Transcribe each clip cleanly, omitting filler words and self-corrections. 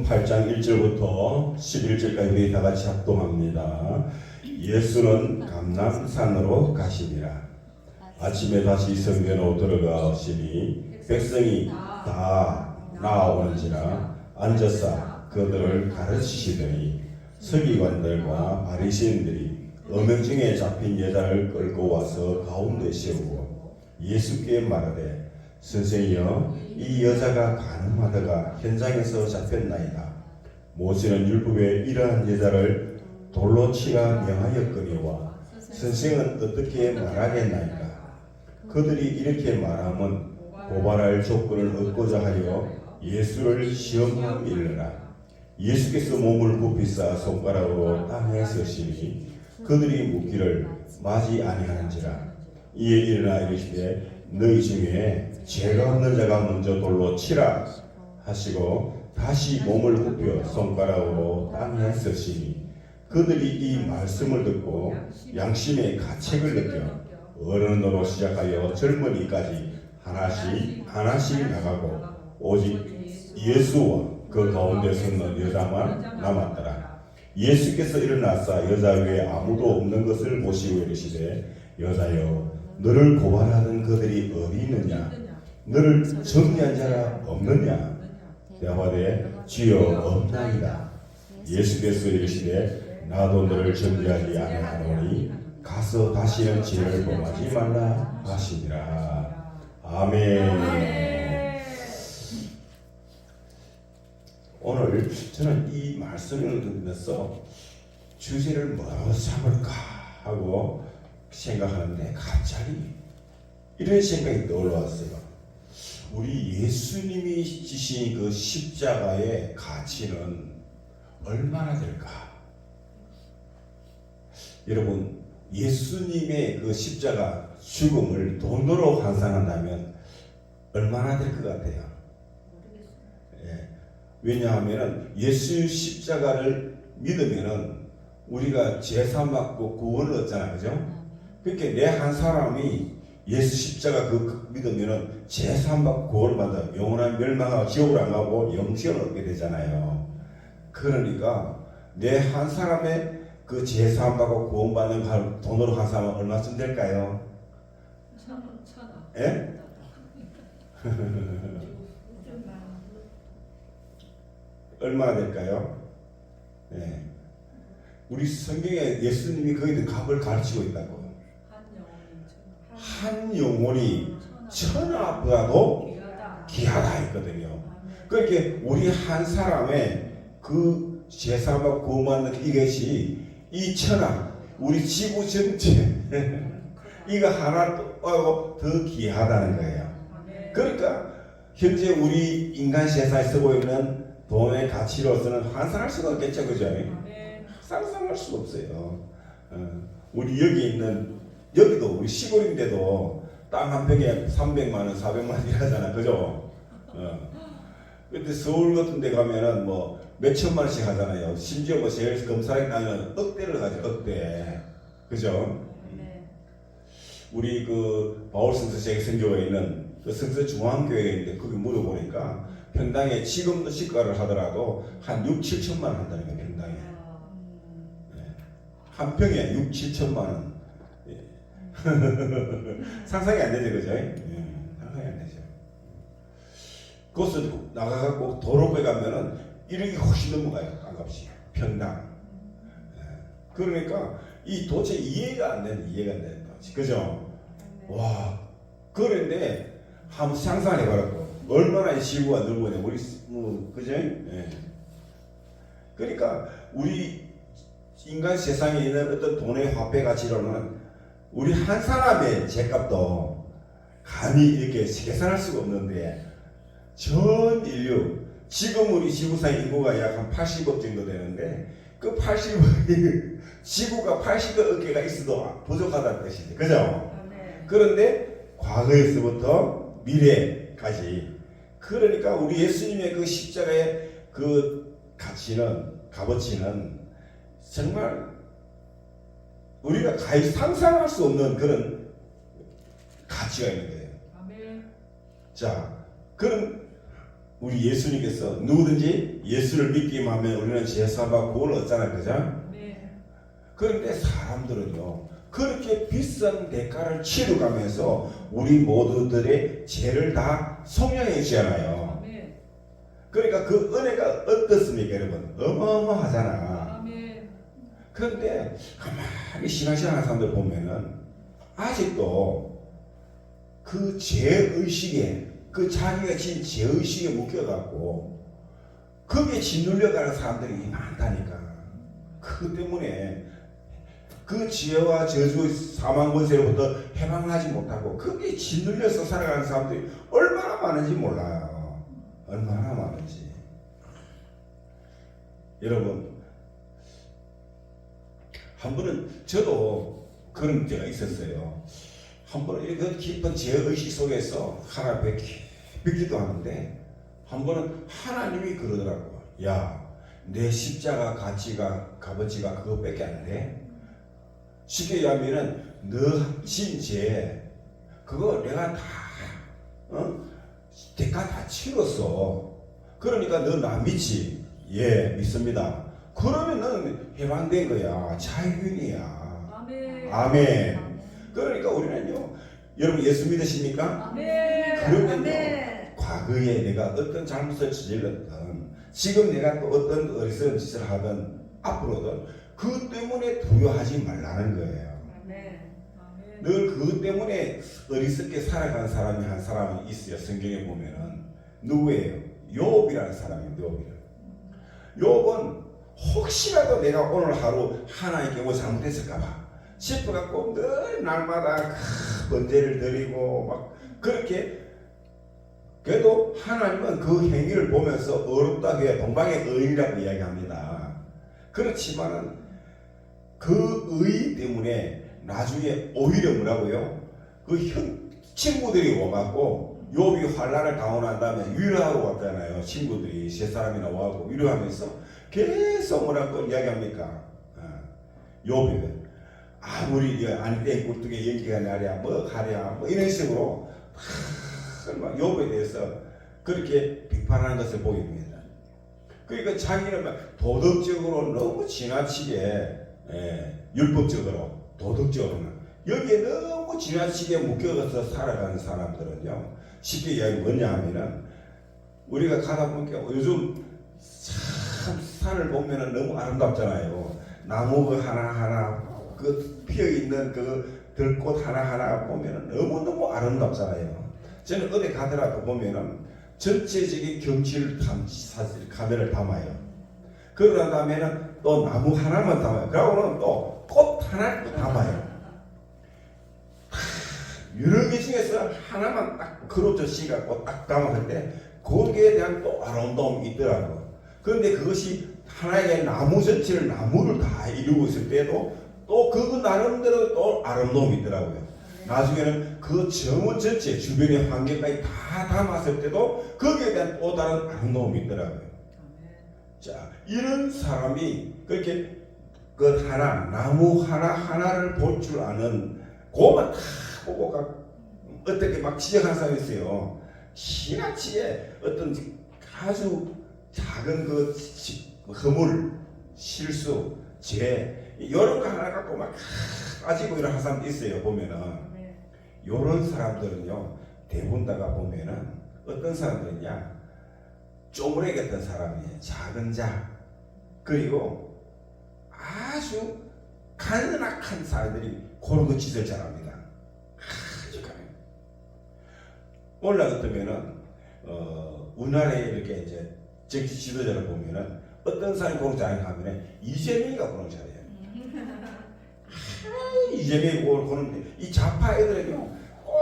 8장 1절부터 11절까지 우리 다 같이 합동합니다. 예수는 감람산으로 가시니라. 아침에 다시 성전으로 들어가시니 백성이 다 나아오는지라 앉아서 그들을 가르치시더니 서기관들과 바리새인들이 음행중에 잡힌 여자를 끌고 와서 가운데 세우고 예수께 말하되 선생이여 이 여자가 간음하다가 현장에서 잡혔나이다. 모세는 율법에 이러한 여자를 돌로 치라 명하였거니와 선생은 어떻게 말하겠나이까. 그들이 이렇게 말하면 고발할 조건을 얻고자 하여 예수를 시험함일러라. 예수께서 몸을 굽히사 손가락으로 땅에 서시니 그들이 묻기를 마지 아니하는지라. 이에 일어나 이르시되 너희 중에 죄가 없는 자가 먼저 돌로 치라 하시고 다시 몸을 굽혀 손가락으로 땅에 서시니 그들이 이 말씀을 듣고 양심의 가책을 느껴 어른으로 시작하여 젊은이까지 하나씩 나가고 오직 예수와 그 가운데 서는 여자만 남았더라. 예수께서 일어나사 여자 외에 아무도 없는 것을 보시고 이르시되 여자여 너를 고발하던 그들이 어디 있느냐? 너를 정죄한 자라 없느냐? 대답하되 주여 없나이다. 예수께서 이르시되 나도 너를 정죄하지 아니하노니 가서 다시는 죄를 범하지 말라 하시니라. 아멘. 오늘 저는 이 말씀을 듣면서 주제를 뭐라고 삼을까 하고 생각하는데 갑자기 이런 생각이 떠올랐어요. 우리 예수님이 지신 그 십자가의 가치는 얼마나 될까? 여러분, 예수님의 그 십자가 죽음을 돈으로 환산한다면 얼마나 될 것 같아요? 예. 왜냐하면 예수 십자가를 믿으면은 우리가 제사 받고 구원을 얻잖아요, 그죠? 그러니까 내 한 사람이 예수 십자가 그 믿으면은 제사 받고 구원을 받아 영원한 멸망하고 지옥을 안 가고 영생을 얻게 되잖아요. 그러니까 내 한 사람의 그 제사 받고 구원받는 돈으로 환산하면 얼마쯤 될까요? 1,000원. 예? 얼마나 될까요? 네. 우리 성경에 예수님이 거기에 값을 가르치고 있다고. 한 영혼이 천하보다도 귀하다 했거든요. 그러니까 우리 한 사람의 그 제사받고 구원받는 이것이 이 천하, 우리 지구 전체 이거 하나도 더 귀하다는 거예요. 그러니까 현재 우리 인간 세상에 쓰고 있는 돈의 가치로서는 환산할 수가 없겠죠, 그죠? 상상할 수가 없어요. 우리 여기 있는 여기도 우리 시골인데도 땅 한 평에 300만 원, 400만 원 이라잖아, 그죠? 근데 서울 같은 데 가면은 뭐 몇천만 원씩 하잖아요. 심지어 뭐 제일 검사에 가면 억대를 가죠, 억대. 그죠? 우리 그 바울성서 제일성교회에 있는 그 성서 중앙교회에 있는데 거기 물어보니까 평당에 지금도 시가를 하더라도 한 6, 7천만 원 한다는 거예요, 평당에. 한 평에 6, 7천만 원. 상상이 안 되죠, 그죠? 상상이 안 되죠. 그것을 나가갖고 도로에 가면은 1억이 훨씬 넘어가요, 땅값이. 평당. 그러니까 이 도대체 이해가 안 되는 거지, 그죠? 와, 그런데 한번 상상해봐라고. 얼마나 이 지구가 넓으냐, 우리, 그죠? 그러니까 우리 인간 세상에 있는 어떤 돈의 화폐 가치로는 우리 한 사람의 죄값도 감히 이렇게 계산할 수가 없는데 전 인류, 지금 우리 지구상의 인구가 약 한 80억 정도 되는데 그 80억, 지구가 80억 개가 있어도 부족하다는 뜻이지, 그죠? 그런데 과거에서부터 미래까지, 그러니까 우리 예수님의 그 십자가의 그 가치는, 값어치는 정말 우리가 가히 상상할 수 없는 그런 가치가 있는 거예요. 자, 그럼 우리 예수님께서 누구든지 예수를 믿기만 하면 우리는 죄사함과 구원을 얻잖아요. 그죠? 네. 그런데 사람들은요, 그렇게 비싼 대가를 치러가면서 우리 모두들의 죄를 다 속량해 주잖아요. 아멘. 그러니까 그 은혜가 어떻습니까, 여러분? 어마어마하잖아. 아멘. 그런데 가만히 신앙생활 하는 사람들 보면은 아직도 그 죄의식에, 그 자기가 진 죄의식에 묶여갖고 거기에 짓눌려가는 사람들이 많다니까. 그 때문에 그 지혜와 저주 사망 권세로부터 해방하지 못하고 거기에 짓눌려서 살아가는 사람들이 얼마나 많은지 몰라요. 얼마나 많은지. 여러분, 한 번은 저도 그런 문제가 있었어요. 한 번은 이런 깊은 죄의식 속에서 하나님 앞에 깊이 기도하는데 한 번은 하나님이 그러더라고. 야, 내 십자가 값어치가 그거밖에 안 돼? 쉽게 얘기하면은 너 진 죄 그거 내가 다 대가 다 치렀어. 그러니까 너 나 믿지? 예, 믿습니다. 그러면 넌 해방된 거야. 자유인이야. 아멘. 아멘. 그러니까 우리는요, 여러분 예수 믿으십니까? 아멘. 그러면요, 아멘. 과거에 내가 어떤 잘못을 저질렀던, 지금 내가 또 어떤 어리석은 짓을 하든 앞으로든 그 때문에 두려워하지 말라는 거예요. 아멘. 아멘. 늘 그것 때문에 어리석게 살아가는 사람이 한 사람이 있어요. 성경에 보면은 누구예요? 욥이라는 사람이에요. 욥은 혹시라도 내가 오늘 하루 하나님께 뭐 잘못했을까봐 싶어갖고 늘 날마다 번제를 드리고 막 그렇게, 그래도 하나님은 그 행위를 보면서 어렵다고 해요. 동방의 의인이라고 이야기합니다. 그렇지만은 그 의 때문에 나중에 오히려 뭐라고요? 그 친구들이 와갖고 욥이 환난을 당하고 난 다음에 위로하러 왔잖아요. 친구들이 세 사람이나 와갖고 위로하면서 계속 뭐라고 이야기합니까? 욥이 아무리 안돼 굴뚝에 연기가 나랴 뭐 가랴 뭐 이런 식으로 막 욥에 대해서 그렇게 비판하는 것을 보게 됩니다. 그러니까 자기는 막 도덕적으로 너무 지나치게, 율법적으로 도덕적으로는 여기에 너무 지나치게 묶여서 살아가는 사람들은요, 쉽게 이야기 뭐냐 하면은 우리가 가다 보니까 요즘 참 산을 보면은 너무 아름답잖아요. 나무 그 하나하나 그 피어있는 그 들꽃 하나하나 보면은 너무너무 아름답잖아요. 저는 어디 가더라도 보면은 전체적인 경치를 사실 카메라를 담아요. 그러고 다음에는 또 나무 하나만 담아요. 그러고는 또 꽃 하나를 담아요. 여러 개 중에서 하나만 딱 그로져 씌갖고 딱 담았을 때 거기에 대한 또 아름다움이 있더라고요. 그런데 그것이 하나의 나무 전체를 나무를 다 이루고 있을 때도 또 그 나름대로 또 아름다움이 있더라고요. 나중에는 그 정원 전체 주변의 환경까지 다 담았을 때도 거기에 대한 또 다른 아름다움이 있더라고요. 자, 이런 사람이 그렇게 그 나무 하나를 볼 줄 아는 그것만 다 보고 어떻게 막 지적하는 사람이 있어요. 지나치게 어떤 아주 작은 그 허물, 실수, 죄 이런 거 하나 갖고 막 빠지고 이런 사람도 있어요. 보면은 이런 사람들은요, 대부분 다가 보면은 어떤 사람들이냐, 쪼무레 같은 사람이에요. 작은 자, 그리고 아주 간악한 사람들이 그런 거 짓을 잘합니다. 아주 간악. 오늘 같으면은 우리나라에 이렇게 이제 정치 지도자를 보면은 어떤 사람이 그런 자를 하면은 이재명이가 그런 자예요. 이재명이 그러는데 이 좌파 애들은요 꼭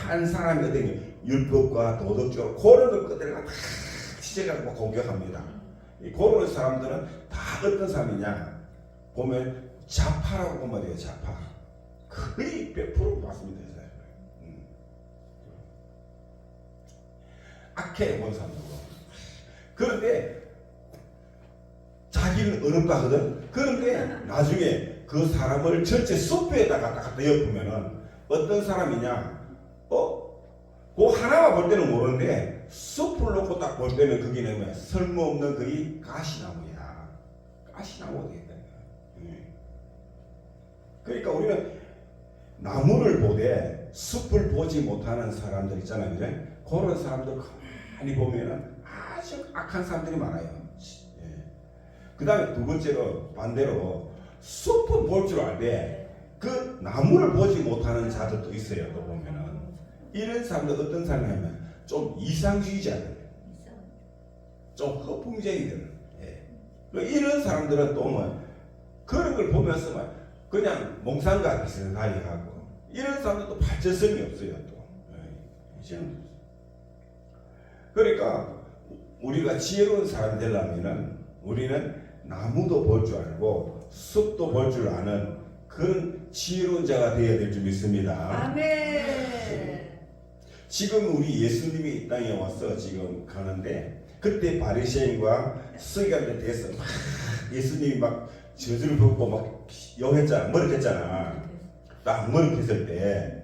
한 사람이 어떤 율법과 도덕적으로 그런 것 그들을 다 지적하고 공격합니다. 그런 사람들은 다 어떤 사람이냐 보면 좌파라고 보면 돼요. 좌파 거의 100% 맞습니다. 악해 본 사람들. 그런데 자기는 어렵다 하거든. 그런데 나중에 그 사람을 전체 숲에다가 갖다 엿보면은 어떤 사람이냐, 그 하나만 볼 때는 모르는데 숲을 놓고 딱 볼 때는 거기는 뭐야? 쓸모없는 거의 가시나무야. 가시나무가 되겠다. 그러니까 우리는 나무를 보되 숲을 보지 못하는 사람들 있잖아요. 그죠? 그런 사람들 가만히 보면은 아주 악한 사람들이 많아요. 그 다음에 두 번째로 반대로 숲은 볼 줄 알되 그 나무를 보지 못하는 자들도 있어요. 또 보면은 이런 사람들 어떤 사람이냐면 좀 이상주의자들, 좀 허풍쟁이들. 이런 사람들은 또 뭐 그런 걸 보면서 막 그냥 몽상과 비슷하게 하고 이런 사람들도 발전성이 없어요. 또 그러니까 우리가 지혜로운 사람이 되려면은 우리는 나무도 볼 줄 알고 숲도 볼 줄 아는 그런 지혜로운 자가 되어야 될 줄 믿습니다. 아멘. 지금 우리 예수님이 이 땅에 와서 지금 가는데 그때 바리새인과 서기관들 대해서 막 예수님이 막 저주를 벗고 막 욕했잖아, 머쓱했잖아. 딱 머쓱했을 때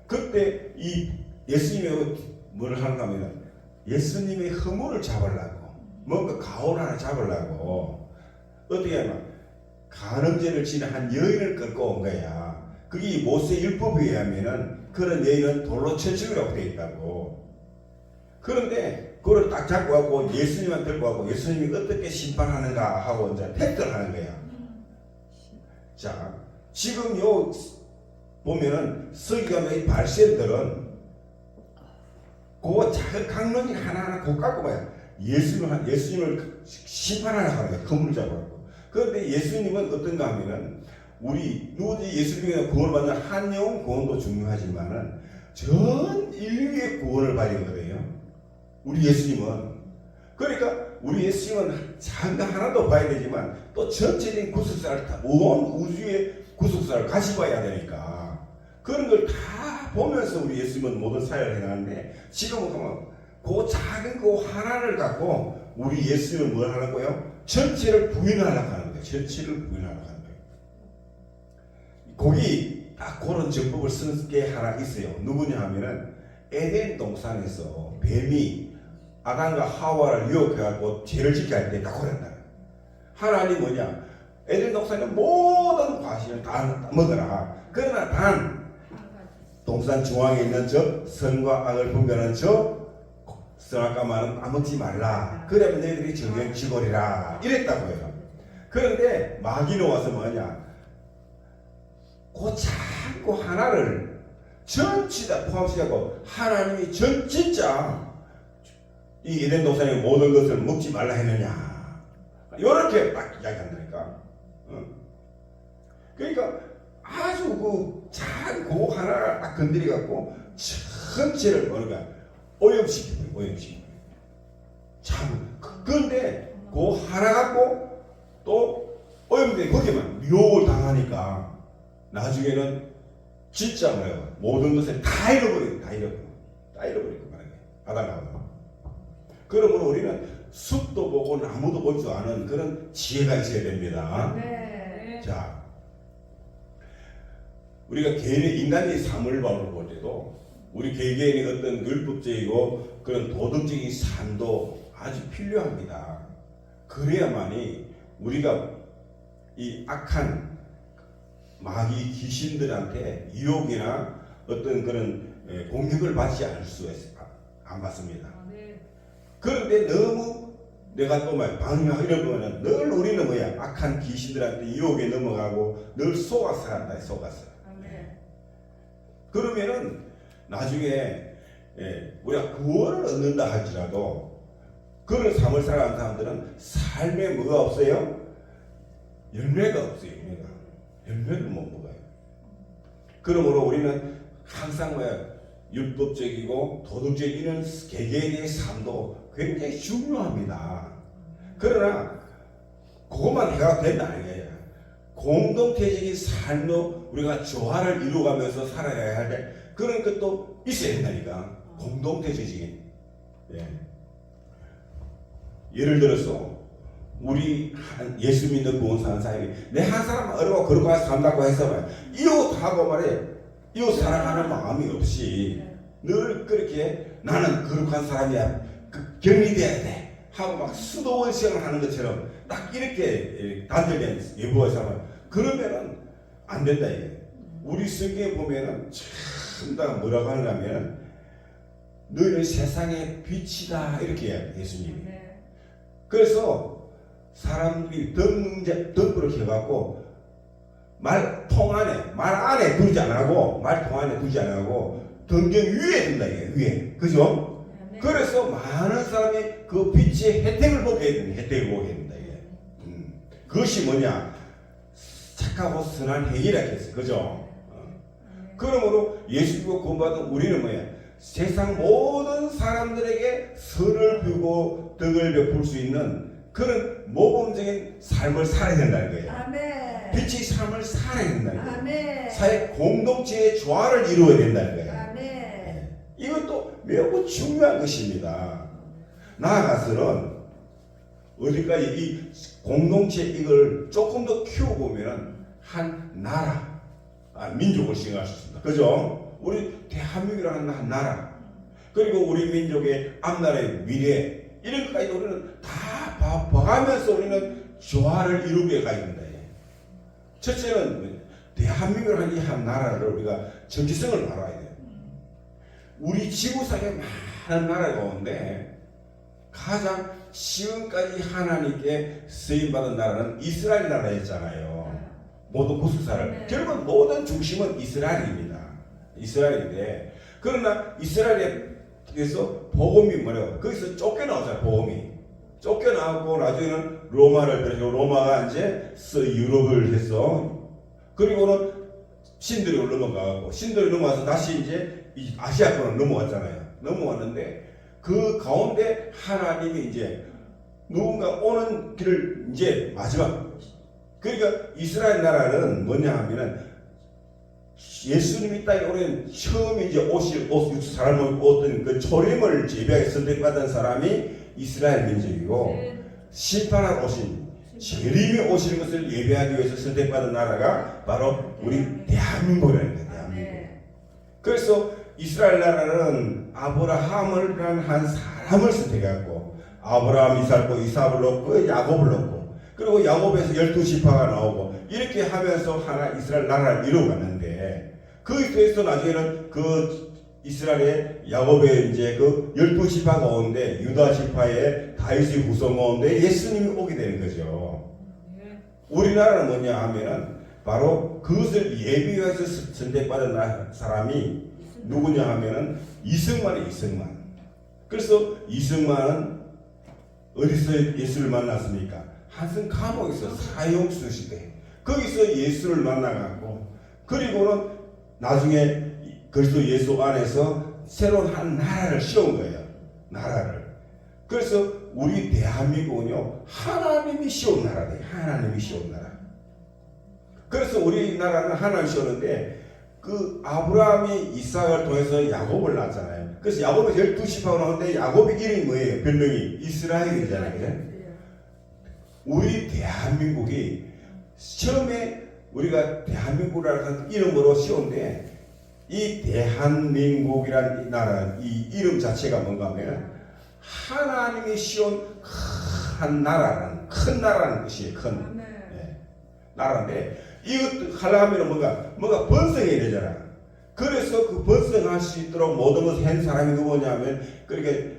그때 이 예수님이 뭘 하는가 하면 예수님의 허물을 잡으려고 뭔가 가오를 하나 잡으려고 어떻게 하면 간음죄를 지는 한 여인을 끌고 온 거야. 그게 모세 율법에 의하면은 그런 여인은 돌로 쳐죽이라고 되어 있다고. 그런데 그걸 딱 잡고 가고 예수님한테 들고 가고 예수님이 어떻게 심판하는가 하고 이제 테스트를 하는 거야. 자, 지금 요 보면은 서기관의 발생들은 그 작은 강론이 하나하나 곧 갖고 봐요. 예수님을 심판하려고 하는 거야. 그물을 잡아갖고. 그런데 예수님은 어떤가 하면은 우리 누구든지 예수님의 구원을 받는 한 영혼 구원도 중요하지만은 전 인류의 구원을 받거든요. 우리 예수님은. 그러니까 우리 예수님은 장가 하나도 봐야 되지만 또 전체적인 구속사를 온 우주의 구속사를 같이 봐야 되니까 그런 걸 다 보면서 우리 예수님은 모든 사역을 해나가는데 지금은 보면 그 작은 그 하나를 갖고 우리 예수님은 뭘 하는 거예요? 전체를 부인하려고 하는 거예요. 전체를 부인하려고 하는 거예요. 거기 딱 그런 정법을 쓰는 게 하나 있어요. 누구냐 하면은 에덴 동산에서 뱀이 아담과 하와를 유혹해갖고 죄를 짓게 할 때 딱 그랬다. 하나님 뭐냐? 에덴 동산의 모든 과실을 다 먹어라. 그러나 단 동산 중앙에 있는 저 선과 악을 분별하는 저 선악과 말은 까먹지 말라. 그러면 너희들이 정령지골이라 이랬다고요. 그런데 마귀는 와서 뭐냐? 그 자꾸 하나를 전치다 포함시키고 하나님이 진짜 이 에덴 동산의 모든 것을 먹지 말라 했느냐? 이렇게 딱 이야기한다니까. 그러니까 아주 그 작은 그 하나를 딱 건드리 갖고 전체를 뭐랄까 오염시키고 오염시키고. 참 그런데 그 하나 갖고 또 오염돼 거기만 유혹을 당하니까 나중에는 진짜 뭐예요? 모든 것을 다 잃어버리고 다 잃어버리고 말이야. 아담하고. 그러므로 우리는 숲도 보고 나무도 볼 줄 아는 그런 지혜가 있어야 됩니다. 네. 자, 우리가 개인의 인간의 삶을 볼 때도 우리 개개인의 어떤 율법적이고 그런 도덕적인 삶도 아주 필요합니다. 그래야만이 우리가 이 악한 마귀 귀신들한테 유혹이나 어떤 그런 공격을 받지 않을 수가 있어요. 안 받습니다. 그런데 너무 내가 또 막 방해하고 이러면은 늘 우리는 뭐야? 악한 귀신들한테 유혹에 넘어가고 늘 속아서 산다. 속아서. 그러면은 나중에 우리가 구원을 얻는다 할지라도 그런 삶을 살아가는 사람들은 삶에 뭐가 없어요? 열매가 없어요. 열매를 못 먹어요. 그러므로 우리는 항상 뭐야? 율법적이고 도덕적인 이런 개개인의 삶도 굉장히 중요합니다. 그러나 그것만 해가 된다 아니에요. 공동체적인 삶도 우리가 조화를 이루어가면서 살아가야 할 때 그런 것도 있어야 된다니까. 공동체적인. 예를 들어서 우리 예수 믿는 구원 사는 사람이 내 한 사람 어려워 그러고 산다고 해서 이웃하고 말이에요. 이웃 사랑하는 마음이 없이 늘 그렇게 나는 거룩한 사람이야 격리돼야 돼 하고 막 수도원 시험을 하는 것처럼 딱 이렇게 단절된 예보에서 그러면은 안 된다 이게. 우리 성경에 보면은 참다 뭐라고 하냐면 너희는 세상의 빛이다 이렇게 해요 예수님이. 네. 그래서 사람들이 덤불을 켜갖고 말통 안에 말 안에 두지 안 하고 말통 안에 두지 안 하고 등경 위에 둔다 이게 위에 그죠? 네. 그래서 많은 사람이 그 빛의 혜택을 보게 되는 혜택을 보게 된다 이게. 그것이 뭐냐 착하고 선한 행위라 했어요 그죠? 그러므로 예수 믿고 구원받은 우리는 뭐야 세상 모든 사람들에게 선을 베푸고 덕을 베풀 수 있는 그런 모범적인 삶을 살아야 된다는 거예요. 아멘. 빛의 삶을 살아야 된다는 거예요. 아멘. 사회 공동체의 조화를 이루어야 된다는 거예요. 아멘. 이것도 매우 중요한 것입니다. 나아가서는 어디까지 이 공동체 이걸 조금 더 키우고 보면은 한 나라, 민족을 생각할 수 있습니다. 그죠? 우리 대한민국이라는 한 나라, 그리고 우리 민족의 앞날의 미래, 이런 것까지 우리는 다 봐가면서 우리는 조화를 이루게 가야 된다. 첫째는 대한민국이라는 이 한 나라를 우리가 정체성을 알아야 돼요. 우리 지구상에 많은 나라 가운데 가장 지금까지 하나님께 쓰임받은 나라는 이스라엘 나라였잖아요. 모든 구속사를. 네. 결국 모든 중심은 이스라엘입니다. 이스라엘인데 그러나 이스라엘에서 복음이 뭐라고 거기서 쫓겨나오잖아요. 복음이 쫓겨나고 나중에는 로마를 들어서 로마가 이제 유럽을 해서 그리고는 신들이 넘어가고 신들이 넘어가서 다시 이제 아시아권으로 넘어왔잖아요. 넘어왔는데 그 가운데 하나님이 이제 누군가 오는 길을 이제 마지막 그러니까 이스라엘 나라는 뭐냐 하면은 예수님이 땅에 오는 처음 이제 오실 사람을 어떤 그 초림을 예비하게 선택받은 사람이 이스라엘 민족이고 심판하러 오신 재림이 오시는 것을 예배하기 위해서 선택받은 나라가 바로 우리 대한민국이라는 거예요. 대한민국. 그래서 이스라엘 나라는 아브라함을 한 사람을 선택했고 아브라함 이삭을 놓고 야곱을 놓고 그리고 야곱에서 12지파가 나오고 이렇게 하면서 하나 이스라엘 나라를 이루어갔는데 거기서 나중에는 그 이스라엘의 야곱의 이제 그 12지파가 오는데 유다 지파의 다윗의 후손 오는데 예수님이 오게 되는 거죠. 우리나라는 뭐냐 하면은 바로 그것을 예비해서 선택받은 사람이 누구냐 하면은 이승만이에요. 이승만. 그래서 이승만은 어디서 예수를 만났습니까? 한성 감옥에서 사형수 시대 거기서 예수를 만나갖고 그리고는 나중에 그리스도 예수 안에서 새로운 한 나라를 씌운 거예요. 나라를. 그래서 우리 대한민국은요 하나님이 씌운 나라예요. 하나님이 씌운 나라. 그래서 우리나라는 하나님 씌웠는데 그 아브라함이 이삭을 통해서 야곱을 낳았잖아요. 그래서 야곱이 12지파가 나오는데 야곱의 이름이 뭐예요? 별명이 이스라엘이잖아요. 그죠? 우리 대한민국이 처음에 우리가 대한민국이라는 이름으로 씌운데 이 대한민국이라는 나라 이 이름 자체가 뭔가 하면 하나님이 씌운 큰 나라라는 큰 나라라는 뜻이에요. 큰 나라인데 이것도 하려면 뭔가 번성해야 되잖아. 그래서 그 번성할 수 있도록 모든 것을 한 사람이 누구냐면 그렇게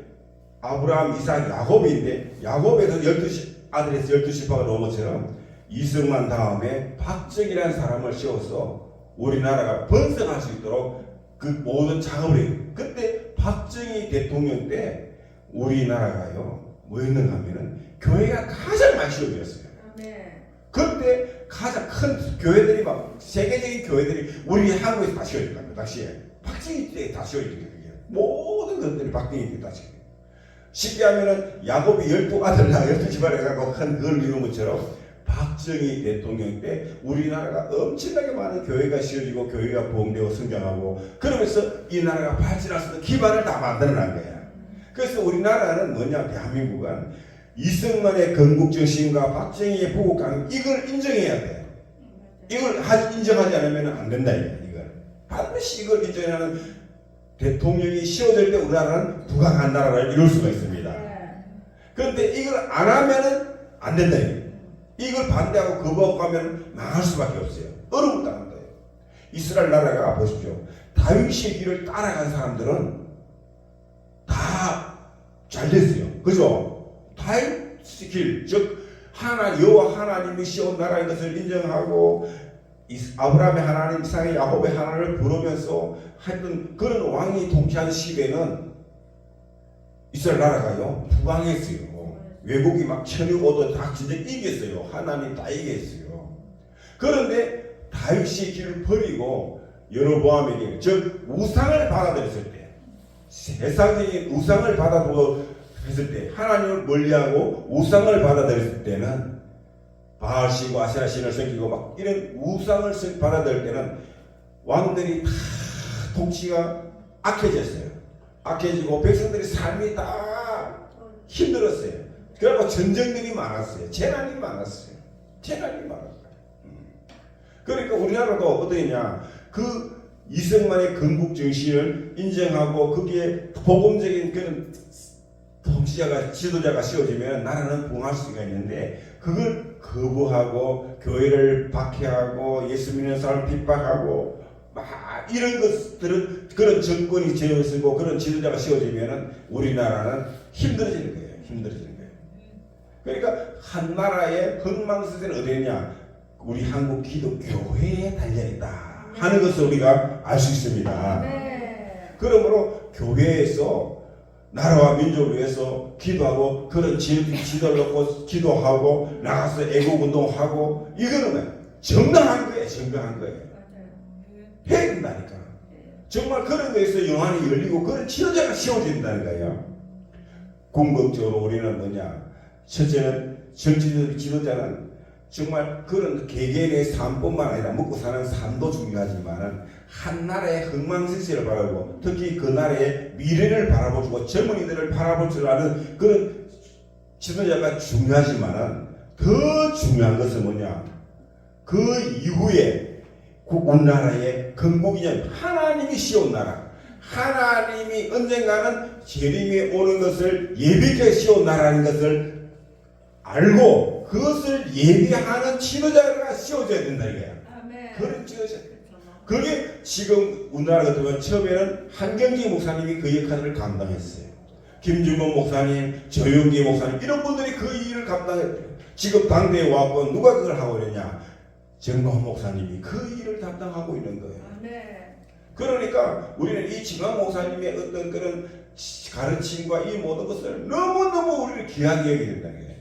아브라함, 이삭, 야곱인데 야곱에서 12 아들에서 12지파가 나온 것처럼 이승만 다음에 박정희라는 사람을 씌워서 우리나라가 번성할 수 있도록 그 모든 작업을 해요. 그때 박정희 대통령 때 우리나라가요 뭐였는가 하면은 교회가 가장 많이 씌워졌어요. 그때 가장 큰 교회들이 막 세계적인 교회들이 우리 한국에서 다 씌워질 겁니다. 당시에 박정희 때 다 씌워질 거예요. 모든 것들이 박정희 때 다 씌워질 거예요. 쉽게 하면은 야곱이 12아들 12집안을 해갖고 큰 그걸 이룬 것처럼 박정희 대통령 때 우리나라가 엄청나게 많은 교회가 씌워지고 교회가 부흥되고 성장하고 그러면서 이 나라가 발전할 수 있는 기반을 다 만들어낸 거야. 그래서 우리나라는 뭐냐 대한민국은 이승만의 건국정신과 박정희의 부국강 이걸 인정해야 돼. 이걸 인정하지 않으면 안 된다 이걸. 반드시 이걸 인정하는 대통령이 씌워질 때 우리나라는 부강한 나라를 이룰 수가 있습니다. 그런데 이걸 안 하면은 안 된다. 이걸 반대하고 거부하고 가면 망할 수밖에 없어요. 어려움 당한다. 이스라엘 나라가 보십시오. 다윗의 길을 따라간 사람들은 다 잘 됐어요. 그죠? 다윗의 길, 즉 여호와 하나님이 씌운 나라인 것을 인정하고 아브라함의 하나님, 이삭의 야곱의 하나님을 부르면서 하여튼 그런 왕이 통치한 시대는 이스라엘 나라가요 부강했어요. 외국이 막 쳐들어오도 다 진짜 이겼어요. 하나님 다 이겼어요. 그런데 다윗의 길을 버리고 여로보암에게, 즉 우상을 받아들였을 때, 세상적인 우상을 받아들고 했을 때, 하나님을 멀리하고 우상을 받아들였을 때는 바알신과 아세라신을 섬기고 막 이런 우상을 받아들일 때는 왕들이 다 통치가 악해졌어요. 악해지고 백성들이 삶이 다 힘들었어요. 그래서 전쟁들이 많았어요. 재난이 많았어요. 그러니까 우리나라도 어떠냐, 그 이승만의 건국 정신을 인정하고 거기에 복음적인 그런 통치자가, 지도자가 씌워지면 나라는 부흥할 수가 있는데, 그걸 거부하고 교회를 박해하고 예수 믿는 사람을 핍박하고 막 이런 것들은, 그런 정권이 지어지고 그런 지도자가 씌워지면 우리나라는 힘들어지는 거예요. 그러니까 한 나라의 흥망성쇠는 어디냐, 우리 한국 기독교회에 달려있다 하는 것을 우리가 알 수 있습니다. 네. 그러므로 교회에서 나라와 민족을 위해서 기도하고 그런 지도를 놓고 기도하고 나가서 애국운동하고, 이거는 정당한 거예요. 해야 된다니까. 정말 그런 거에서 영안이 열리고 그런 지도자가 씌워진다는 거예요. 궁극적으로 우리는 뭐냐, 첫째는 정치적 지도자는 정말 그런 개개인의 삶뿐만 아니라 먹고 사는 삶도 중요하지만 한 나라의 흥망성쇠를 바라보고 특히 그 나라의 미래를 바라보고 젊은이들을 바라볼 줄 아는 그런 지도자가 중요하지만, 더 중요한 것은 뭐냐, 그 이후에 우리나라의 건국이냐, 하나님이 씌운 나라, 하나님이 언젠가는 재림이 오는 것을 예비케 씌운 나라는 것을 알고 그것을 예비하는 지도자가 씌워져야 된다 이거야. 그런 지도자. 그게 지금 우리나라 같은 경우는 처음에는 한경지 목사님이 그 역할을 감당했어요. 김준범 목사님, 조영기 목사님, 이런 분들이 그 일을 감당했대요. 지금 당대에 와서 누가 그걸 하고 있느냐, 정광 목사님이 그 일을 담당하고 있는 거예요. 그러니까 우리는 이 정광 목사님의 어떤 그런 가르침과 이 모든 것을 너무너무 우리를 귀하게 여겨야 된다는 거예요.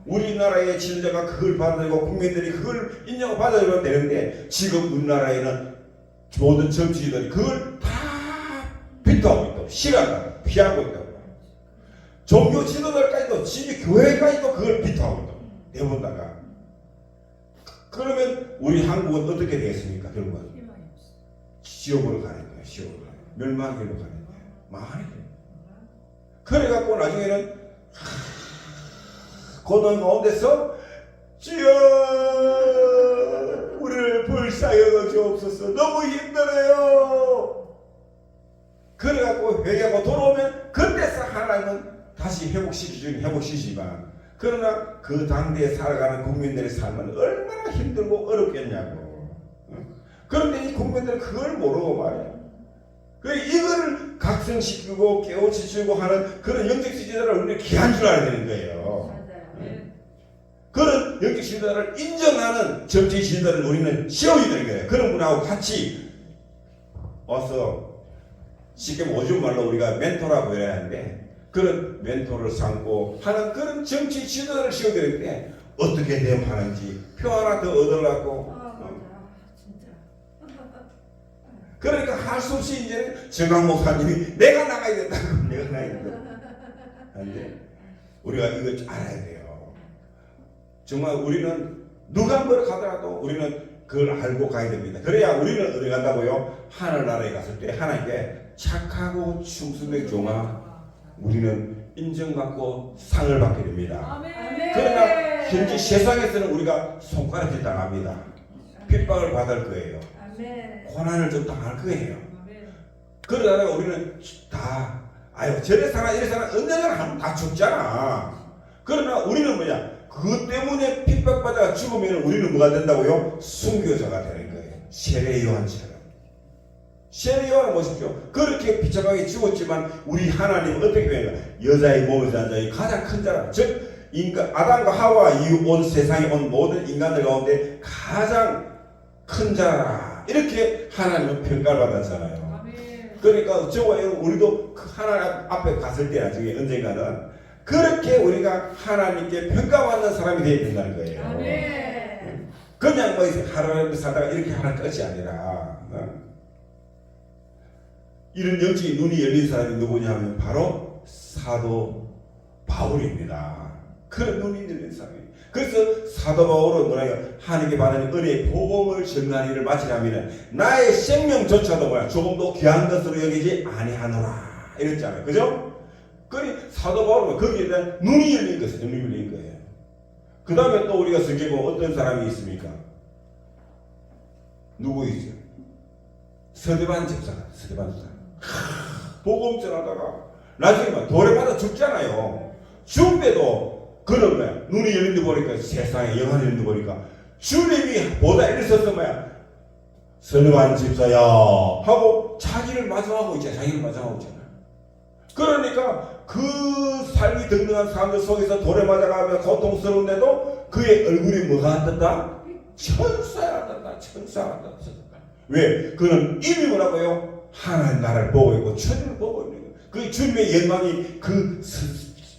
우리나라의 지도자가 그걸 받아들이고 국민들이 그걸 인정을 받아들이면 되는데, 지금 우리나라에는 모든 정치인들이 그걸 다 비토하고 있다고, 싫어한다고, 피하고 있다고. 종교 지도자까지도, 심지어 교회까지도 그걸 비토하고 있다고. 대부분 다가. 그러면 우리 한국은 어떻게 되겠습니까? 결국은 지옥으로 가는 거예요. 지옥으로 가는 거예요. 멸망길로 가는 거예요. 망하는 거예요. 그래갖고 나중에는 고난 가운데서 주여 우리를 불쌍히 주옵소서, 너무 힘들어요. 그래갖고 회개하고 돌아오면 그때서 하나님은 다시 회복시키지만, 그러나 그 당대에 살아가는 국민들의 삶은 얼마나 힘들고 어렵겠냐고. 그런데 이 국민들은 그걸 모르고 말이야. 이거를 각성시키고 깨우치시고 하는 그런 영적 지도자를 우리는 귀한 줄 알아야 되는 거예요. 그런 영적 지도자를 인정하는 정치 지도자를 우리는 씌워야 되는 거예요. 그런 분하고 같이 와서 쉽게 오줌 말로 우리가 멘토라고 해야 하는데, 그런 멘토를 삼고 하는 그런 정치 지도자를 씌워야 되는데, 어떻게 대응하는지 표 하나 더 얻으려고. 그러니까 할 수 없이 이제 정강 목사님이 내가 나가야 된다고, 내가 나가야 된다고. 근데 우리가 이거 알아야 돼요. 정말 우리는 누가 뭐를 가더라도 우리는 그걸 알고 가야 됩니다. 그래야 우리는 어디 간다고요? 하늘나라에 갔을 때 하나님께 착하고 충성된 종아, 우리는 인정받고 상을 받게 됩니다. 그러나 현재 세상에서는 우리가 손가락질 당합니다. 핍박을 받을 거예요. 고난을 좀 당할 거예요. 그러다가 우리는 다, 아유 저래 사나 이래 사나 언젠가는 한번 다 죽잖아. 그러나 우리는 뭐냐? 그것 때문에 핍박받아 죽으면 우리는 뭐가 된다고요? 순교자가 되는 거예요. 세례 요한처럼. 세례 요한은 보십시오. 그렇게 비참하게 죽었지만 우리 하나님은 어떻게 변해요? 여자의 몸에서 난 자의 가장 큰 자라. 즉 인간 아담과 하와 이후 온 세상에 온 모든 인간들 가운데 가장 큰 자라. 이렇게 하나님은 평가를 받았잖아요. 아멘. 그러니까 저와 여러분 우리도 그 하나님 앞에 갔을 때 나중에 언젠가는 그렇게 우리가 하나님께 평가받는 사람이 되어야 된다는 거예요. 아멘. 그냥 뭐 하루를 살다가 이렇게 하는 것이 아니라 이런 영적인 눈이 열린 사람이 누구냐 하면 바로 사도 바울입니다. 그런 눈이 열린 사람이에요. 그래서 사도 바울은 뭐라요? 하나님께 받은 은혜의 복음을 전하는 일을 마치려면 나의 생명조차도 뭐야? 조금도 귀한 것으로 여기지 아니하노라 이랬잖아요. 그죠? 그러니 사도 바울은 거기에 대한 눈이 열린 것이죠. 눈이 열린 거예요. 그 다음에 또 우리가 성경에 보면 어떤 사람이 있습니까? 누구 있죠? 스데반 집사. 스데반 집사. 복음 전하다가 나중에 막 돌에 맞아 죽잖아요. 죽을 때도 그런 거야. 눈이 열린 데 보니까 세상에 영안이 열린 데 보니까 주님이 보다 일었어 뭐야. 스데반 집사야 하고 자기를 마주하고 있잖아. 자기를 마주하고 있잖아. 그러니까 그 삶이 등등한 사람들 속에서 돌에 맞아가며 고통스러운데도 그의 얼굴이 뭐가 떴다? 천사가 떴다. 천사가 떴다. 왜? 그는 이미 뭐라고요? 하나님 나라를 보고 있고 천을 보고 있는 거예요. 그 주님의 영광이 그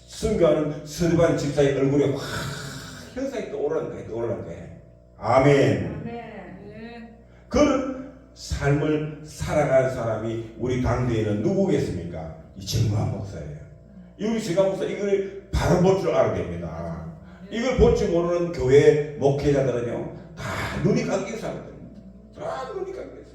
순교하는 스데반 집사의 얼굴에 확 형상이 떠오르는 거예요. 떠오르는 거예요. 아멘. 아멘. 그런 삶을 살아가는 사람이 우리 당대에는 누구겠습니까? 이 정광 목사예요. 우리 정광 목사 이걸 바로 볼 줄 알아야 됩니다. 이걸 볼 줄 모르는 교회 목회자들은요 다 눈이 감긴 사람들. 다 눈이 감긴 사람.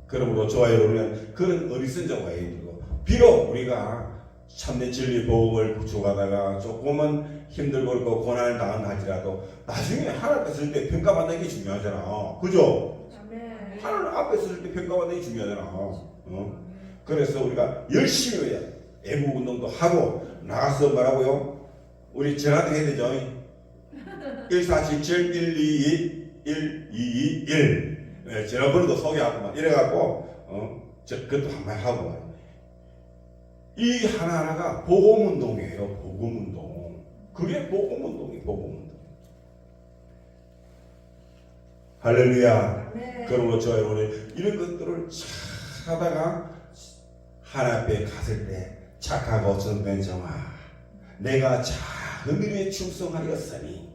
그러므로 저와 여러분은 그런 어리석은 와이들고 비록 우리가 참된 진리 복음을 구축하다가 조금은 힘들고 그렇고 고난을 당한다 할지라도 나중에 하나님 앞에 설 때 평가받는 게 중요하잖아. 그죠? 아멘. 하나님 앞에 설 때 평가받는 게 중요하잖아. 그래서 우리가 열심히 해야 애국 운동도 하고 나가서 뭐라고요? 우리 전화도 해야 되죠. 1477 122 1221 전화번호도 소개하고 막 이래갖고 그것도 한번 하고 이 하나하나가 복음운동이에요. 복음운동. 그게 복음운동이에요. 복음운동. 할렐루야. 아멘. 그러므로 저 여러분이 이런 것들을 하다가 하나님 앞에 갔을 때 착하고 정된 정아 내가 작은 일에 충성하였으니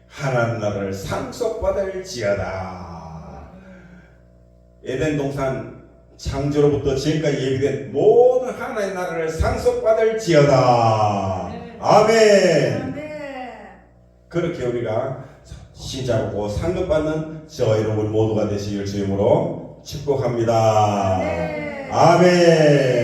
하나님 나라를 상속받을지어다. 에덴 동산 창조로부터 지금까지 예비된 모든 하나님의 나라를 상속받을지어다. 아멘. 아멘. 그렇게 우리가 신자고 상급받는 저와 여러분 모두가 되시길 주임으로 축복합니다. 아멘. 아멘.